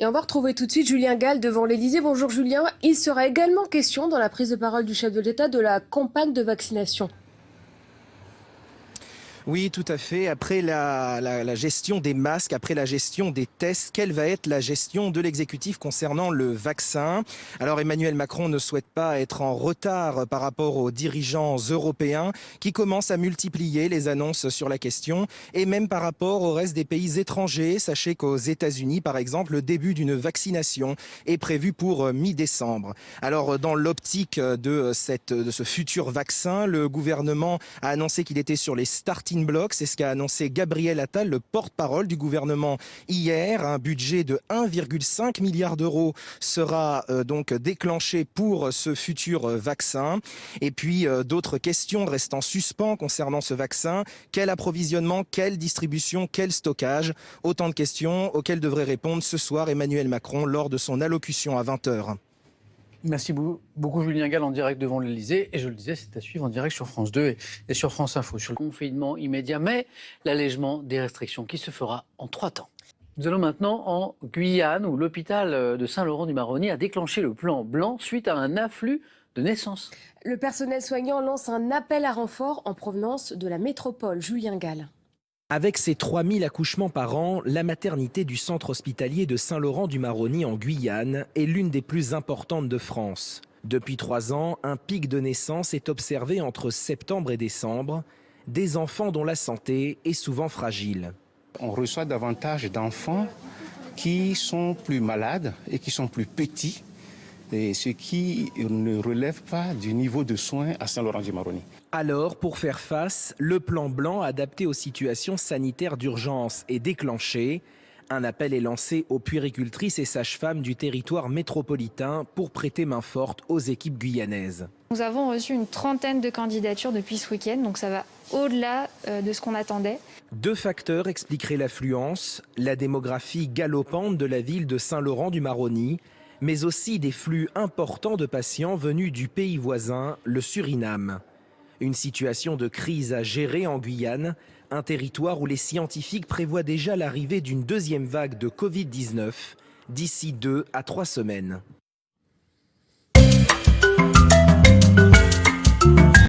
Et on va retrouver tout de suite Julien Gall devant l'Élysée. Bonjour Julien. Il sera également question dans la prise de parole du chef de l'État de la campagne de vaccination. Oui, tout à fait. Après la gestion des masques, après la gestion des tests, quelle va être la gestion de l'exécutif concernant le vaccin? Alors Emmanuel Macron ne souhaite pas être en retard par rapport aux dirigeants européens qui commencent à multiplier les annonces sur la question et même par rapport au reste des pays étrangers. Sachez qu'aux États-Unis, par exemple, le début d'une vaccination est prévu pour mi-décembre. Alors dans l'optique de ce futur vaccin, le gouvernement a annoncé qu'il était sur les starting blocks. C'est ce qu'a annoncé Gabriel Attal, le porte-parole du gouvernement hier. Un budget de 1,5 milliard d'euros sera donc déclenché pour ce futur vaccin. Et puis d'autres questions restent en suspens concernant ce vaccin. Quel approvisionnement, quelle distribution, quel stockage? Autant de questions auxquelles devrait répondre ce soir Emmanuel Macron lors de son allocution à 20h. Merci beaucoup Julien Gall en direct devant l'Élysée. Et je le disais, c'est à suivre en direct sur France 2 et sur France Info. Sur le confinement immédiat, mais l'allègement des restrictions qui se fera en 3 temps. Nous allons maintenant en Guyane où l'hôpital de Saint-Laurent-du-Maroni a déclenché le plan blanc suite à un afflux de naissances. Le personnel soignant lance un appel à renfort en provenance de la métropole. Julien Gall. Avec ses 3000 accouchements par an, la maternité du centre hospitalier de Saint-Laurent-du-Maroni en Guyane est l'une des plus importantes de France. Depuis 3 ans, un pic de naissance est observé entre septembre et décembre, des enfants dont la santé est souvent fragile. On reçoit davantage d'enfants qui sont plus malades et qui sont plus petits, et ce qui ne relève pas du niveau de soins à Saint-Laurent-du-Maroni. Alors, pour faire face, le plan blanc adapté aux situations sanitaires d'urgence est déclenché. Un appel est lancé aux puéricultrices et sages-femmes du territoire métropolitain pour prêter main forte aux équipes guyanaises. Nous avons reçu une trentaine de candidatures depuis ce week-end, donc ça va au-delà de ce qu'on attendait. 2 facteurs expliqueraient l'affluence, la démographie galopante de la ville de Saint-Laurent-du-Maroni, mais aussi des flux importants de patients venus du pays voisin, le Suriname. Une situation de crise à gérer en Guyane, un territoire où les scientifiques prévoient déjà l'arrivée d'une 2e vague de Covid-19 d'ici 2 à 3 semaines.